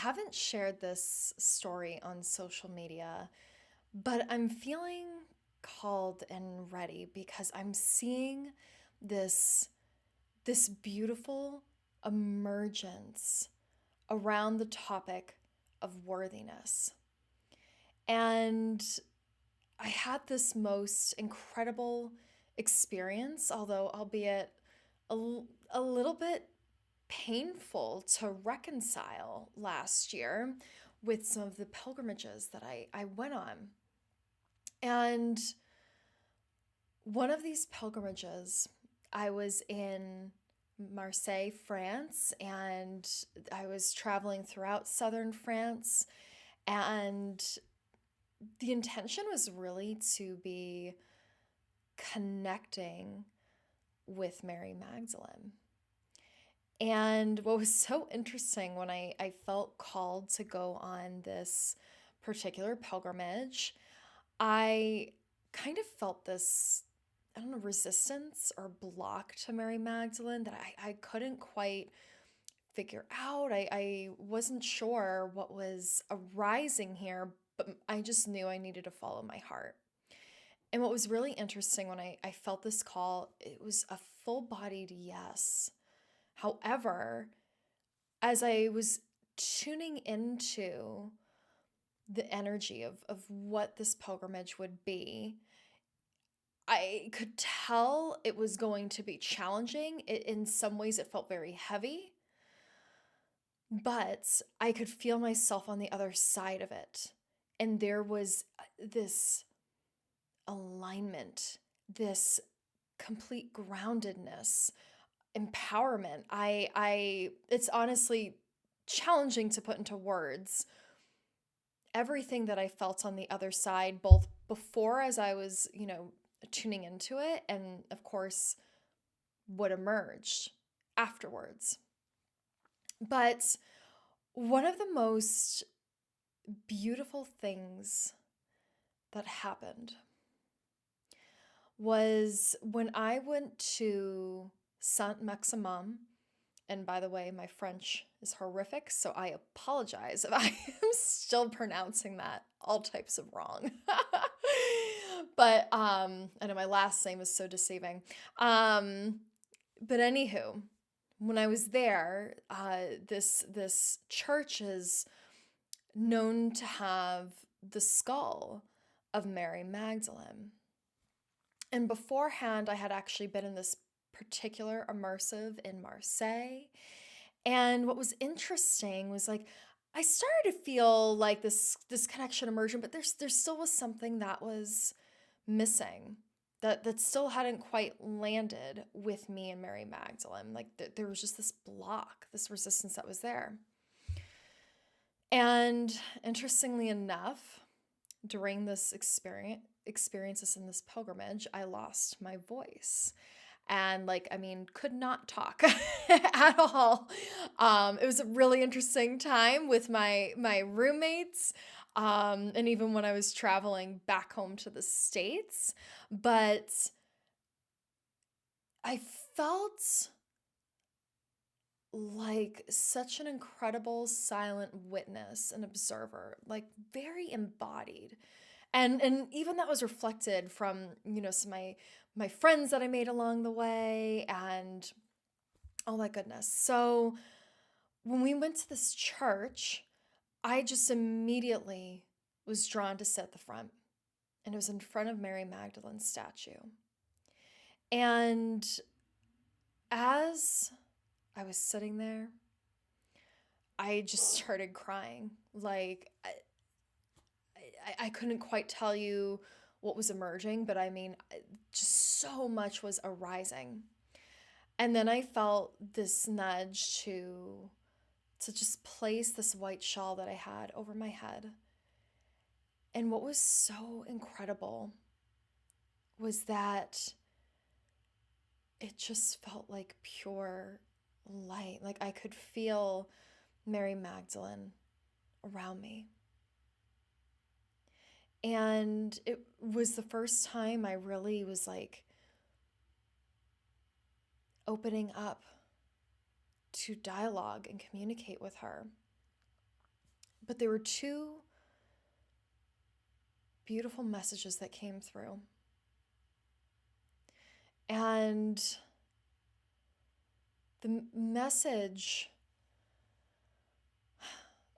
haven't shared this story on social media, but I'm feeling called and ready because I'm seeing this this beautiful emergence around the topic of worthiness. And I had this most incredible experience, although albeit a little bit painful to reconcile last year with some of the pilgrimages that I went on. And one of these pilgrimages, I was in Marseille, France, and I was traveling throughout southern France. And the intention was really to be connecting with Mary Magdalene. And what was so interesting when I felt called to go on this particular pilgrimage, I kind of felt this, I don't know, resistance or block to Mary Magdalene that I couldn't quite figure out. I wasn't sure what was arising here, but I just knew I needed to follow my heart. And what was really interesting when I felt this call, it was a full bodied yes. However, as I was tuning into the energy of what this pilgrimage would be, I could tell it was going to be challenging. In some ways, it felt very heavy, but I could feel myself on the other side of it. And there was this alignment, this complete groundedness, empowerment. It's honestly challenging to put into words everything that I felt on the other side, both before as I was, tuning into it, and of course, what emerged afterwards. But one of the most beautiful things that happened was when I went to Saint Maximum. And by the way, my French is horrific, so I apologize if I am still pronouncing that all types of wrong. But I know my last name is so deceiving. But anywho, when I was there, this church is known to have the skull of Mary Magdalene. And beforehand, I had actually been in this particular immersive in Marseille. And what was interesting was like I started to feel like this connection emerging, but there still was something that was missing. That still hadn't quite landed with me and Mary Magdalene. Like there was just this block, this resistance that was there. And interestingly enough, during this experiences in this pilgrimage, I lost my voice. And could not talk at all. It was a really interesting time with my roommates, and even when I was traveling back home to the States. But I felt like such an incredible silent witness and observer, like very embodied. And even that was reflected from, some of my friends that I made along the way and oh my goodness. So when we went to this church, I just immediately was drawn to sit at the front. And it was in front of Mary Magdalene's statue. And as I was sitting there, I just started crying. Like, I couldn't quite tell you what was emerging, but just so much was arising. And then I felt this nudge to just place this white shawl that I had over my head. And what was so incredible was that it just felt like pure light. Like I could feel Mary Magdalene around me. And it was the first time I really was like opening up to dialogue and communicate with her. But there were two beautiful messages that came through. And the message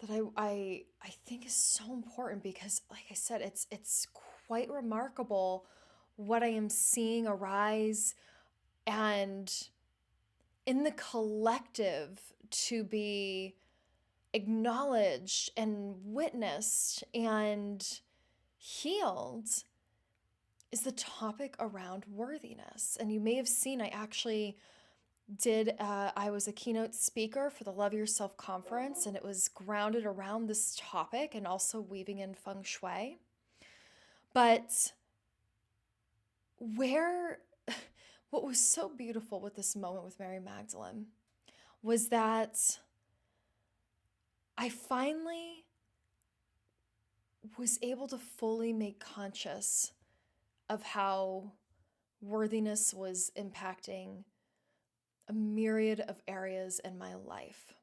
that I think is so important, because like I said, it's quite remarkable what I am seeing arise, and in the collective to be acknowledged and witnessed and healed, is the topic around worthiness. And you may have seen, I was a keynote speaker for the Love Yourself conference, and it was grounded around this topic and also weaving in feng shui. But what was so beautiful with this moment with Mary Magdalene was that I finally was able to fully make conscious of how worthiness was impacting a myriad of areas in my life.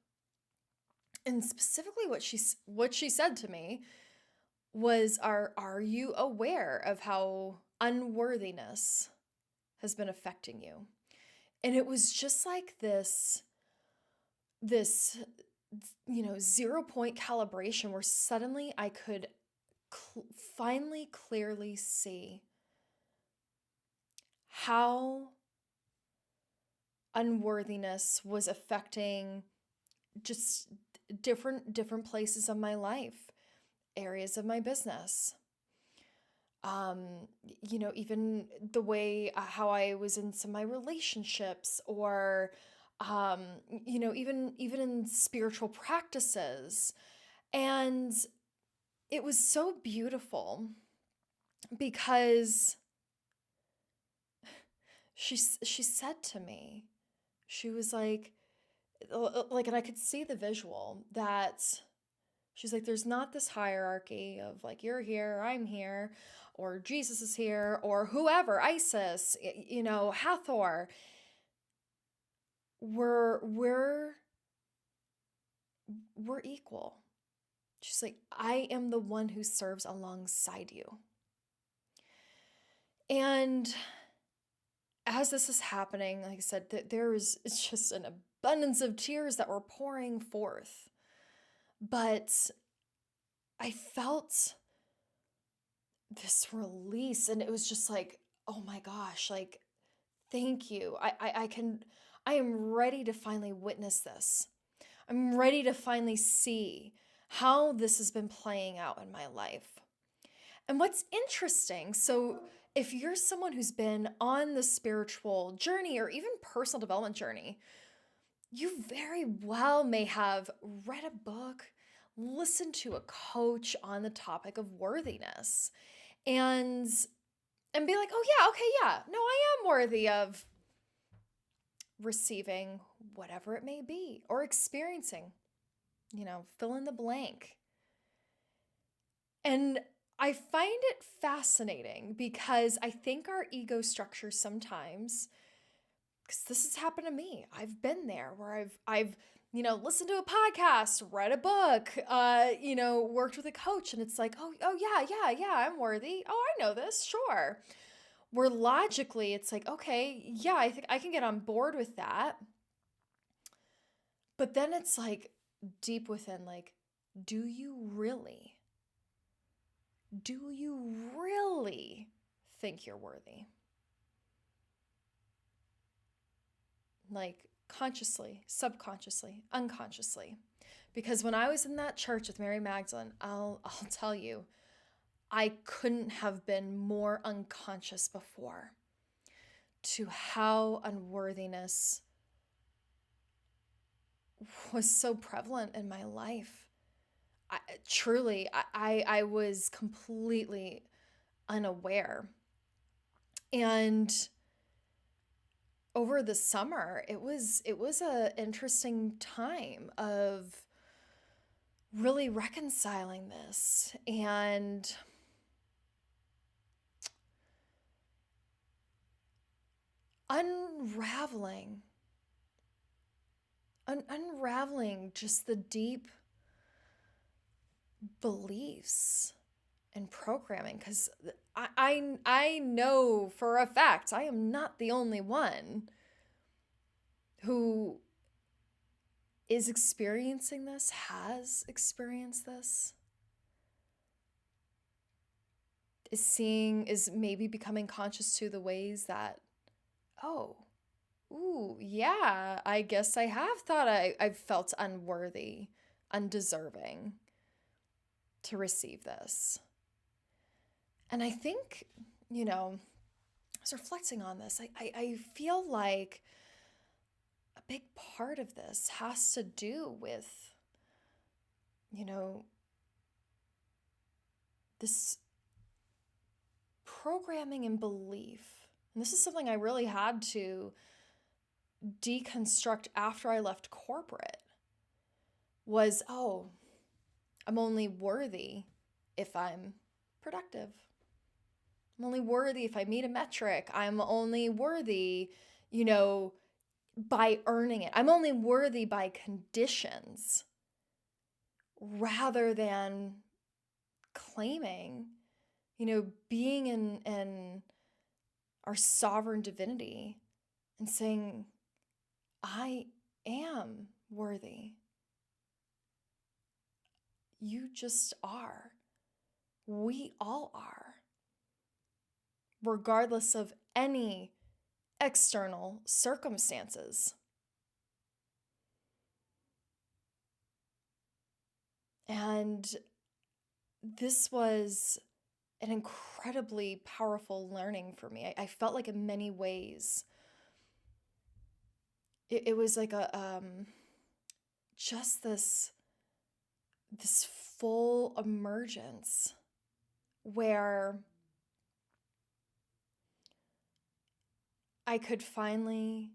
And specifically what she said to me was, are you aware of how unworthiness has been affecting you? And it was just like this 0 point calibration where suddenly I could finally clearly see how unworthiness was affecting just different places of my life, areas of my business. Even the way how I was in some of my relationships, or even in spiritual practices. And it was so beautiful because she said to me, she was like, and I could see the visual that she's like, there's not this hierarchy of like, you're here, I'm here, or Jesus is here, or whoever, Isis, Hathor. We're equal. She's like, I am the one who serves alongside you. And as this is happening, like I said, it's just an abundance of tears that were pouring forth. But I felt this release, and it was just like, oh my gosh, like, thank you. I am ready to finally witness this. I'm ready to finally see how this has been playing out in my life. And what's interesting, so if you're someone who's been on the spiritual journey or even personal development journey, you very well may have read a book, listened to a coach on the topic of worthiness, and be like, oh yeah, okay, yeah, no, I am worthy of receiving whatever it may be, or experiencing, fill in the blank. And I find it fascinating because I think our ego structure sometimes, because this has happened to me, I've been there where I've listened to a podcast, read a book, worked with a coach, and it's like, oh yeah, I'm worthy. Oh, I know this, sure. Where logically it's like, okay, yeah, I think I can get on board with that. But then it's like deep within, like, do you really think you're worthy? Like, consciously, subconsciously, unconsciously. Because when I was in that church with Mary Magdalene, I'll tell you, I couldn't have been more unconscious before to how unworthiness was so prevalent in my life. I was completely unaware. And over the summer, it was a interesting time of really reconciling this and unraveling just the deep beliefs and programming, because I know for a fact I am not the only one who is experiencing this, has experienced this, is maybe becoming conscious to the ways that, oh, ooh, yeah, I guess I have thought I've felt unworthy, undeserving to receive this. And I think, I was reflecting on this. I feel like a big part of this has to do with, this programming and belief. And this is something I really had to deconstruct after I left corporate was, oh, I'm only worthy if I'm productive. I'm only worthy if I meet a metric. I'm only worthy, by earning it. I'm only worthy by conditions rather than claiming, being in our sovereign divinity and saying, I am worthy. You just are. We all are. Regardless of any external circumstances. And this was an incredibly powerful learning for me. I felt like in many ways, it was like just this full emergence where I could finally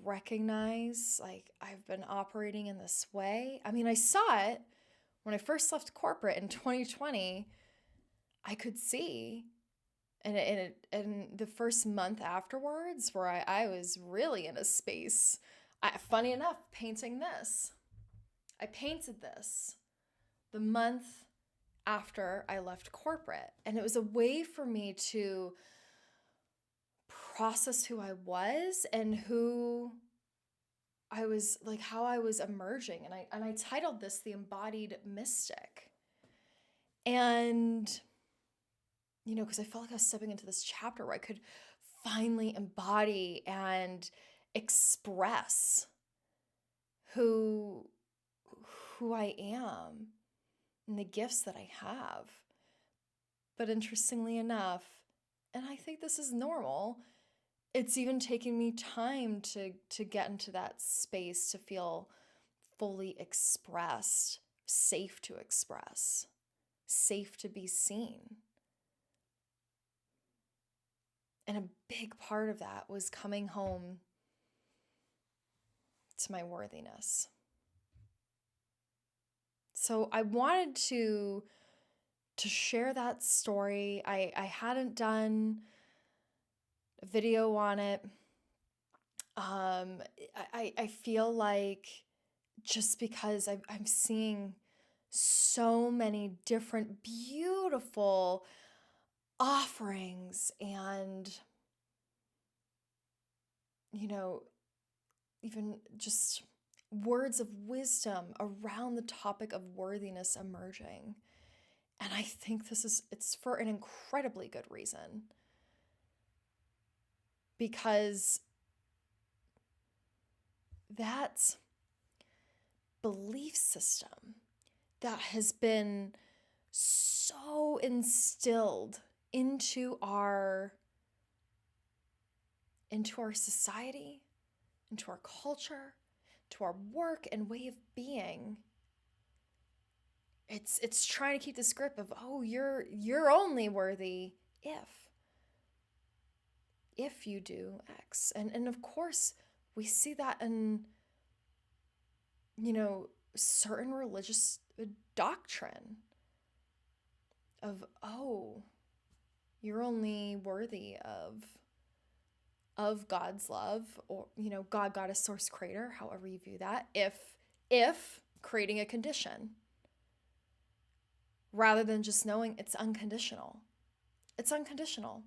recognize, like, I've been operating in this way. I mean, I saw it when I first left corporate in 2020. I could see, and the first month afterwards, where I was really in a space. Funny enough, painting this. I painted this the month after I left corporate, and it was a way for me to process who I was and who I was, like, how I was emerging. And I titled this The Embodied Mystic. And, because I felt like I was stepping into this chapter where I could finally embody and express who I am and the gifts that I have. But interestingly enough, and I think this is normal, it's even taken me time to get into that space to feel fully expressed, safe to express, safe to be seen. And a big part of that was coming home to my worthiness. So I wanted to share that story. I hadn't done a video on it. I feel like just because I'm seeing so many different beautiful offerings and, even just words of wisdom around the topic of worthiness emerging. And I think it's for an incredibly good reason. Because that belief system that has been so instilled into our society, into our culture, to our work and way of being. It's trying to keep this grip of, oh, you're only worthy if you do X. And of course, we see that in, certain religious doctrine of, oh, you're only worthy of God's love, or, God, goddess, source, creator, however you view that, if creating a condition. rather than just knowing it's unconditional. It's unconditional.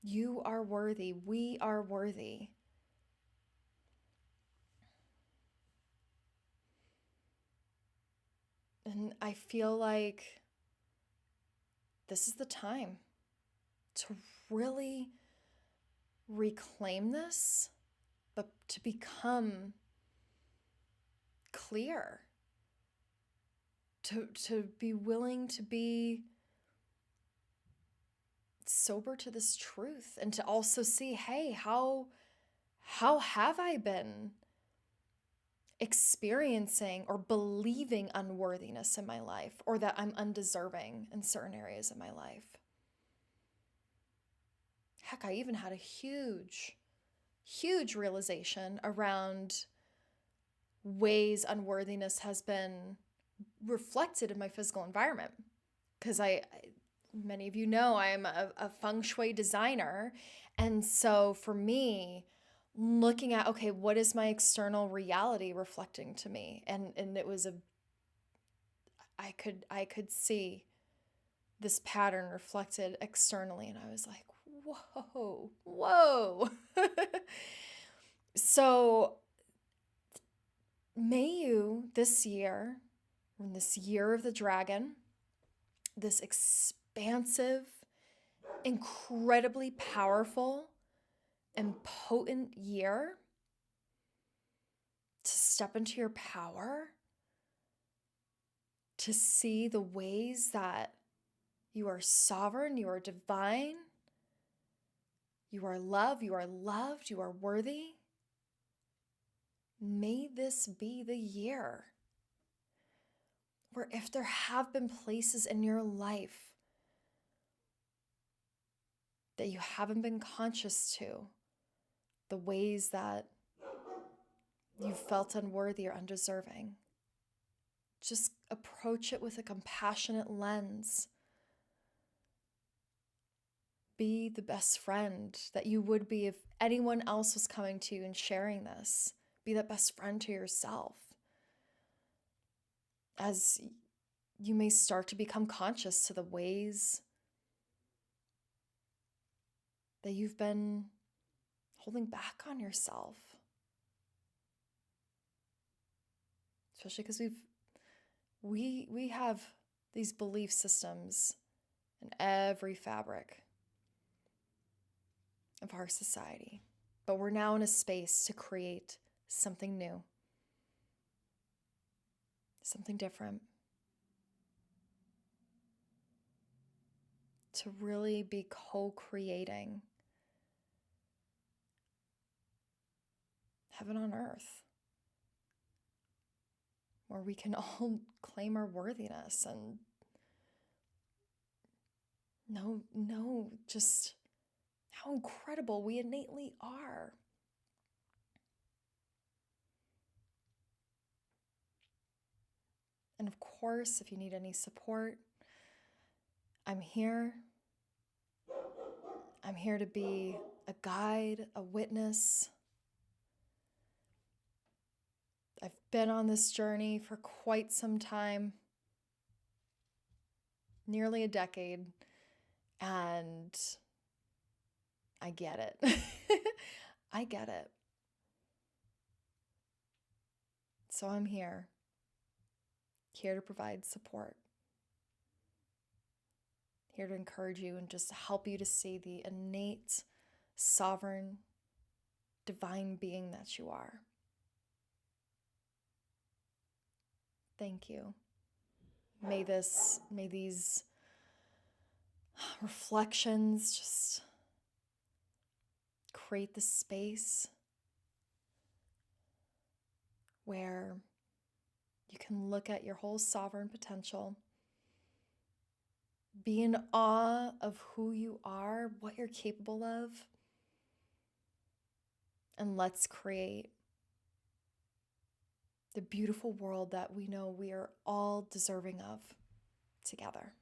You are worthy. We are worthy. And I feel like this is the time to really reclaim this, but to become clear, to be willing to be sober to this truth, and to also see, hey, how have I been experiencing or believing unworthiness in my life, or that I'm undeserving in certain areas of my life? Heck, I even had a huge realization around ways unworthiness has been reflected in my physical environment. Because many of you know, I am a feng shui designer. And so for me, looking at, okay, what is my external reality reflecting to me? And it was I could see this pattern reflected externally, and I was like, whoa. So may you this year, in this year of the dragon, this expansive, incredibly powerful and potent year, to step into your power, to see the ways that you are sovereign, you are divine, you are love, you are loved, you are worthy. May this be the year where, if there have been places in your life that you haven't been conscious to, the ways that you felt unworthy or undeserving, just approach it with a compassionate lens. Be the best friend that you would be if anyone else was coming to you and sharing this. Be that best friend to yourself. As you may start to become conscious to the ways that you've been holding back on yourself. Especially because we have these belief systems in every fabric of our society. But we're now in a space to create something new, something different, to really be co-creating heaven on earth, where we can all claim our worthiness and know just how incredible we innately are. And of course, if you need any support, I'm here. I'm here to be a guide, a witness. I've been on this journey for quite some time, nearly a decade, and I get it. I get it. So I'm here to provide support, here to encourage you and just help you to see the innate, sovereign, divine being that you are. Thank you. May these reflections just create the space where you can look at your whole sovereign potential, be in awe of who you are, what you're capable of, and let's create the beautiful world that we know we are all deserving of together.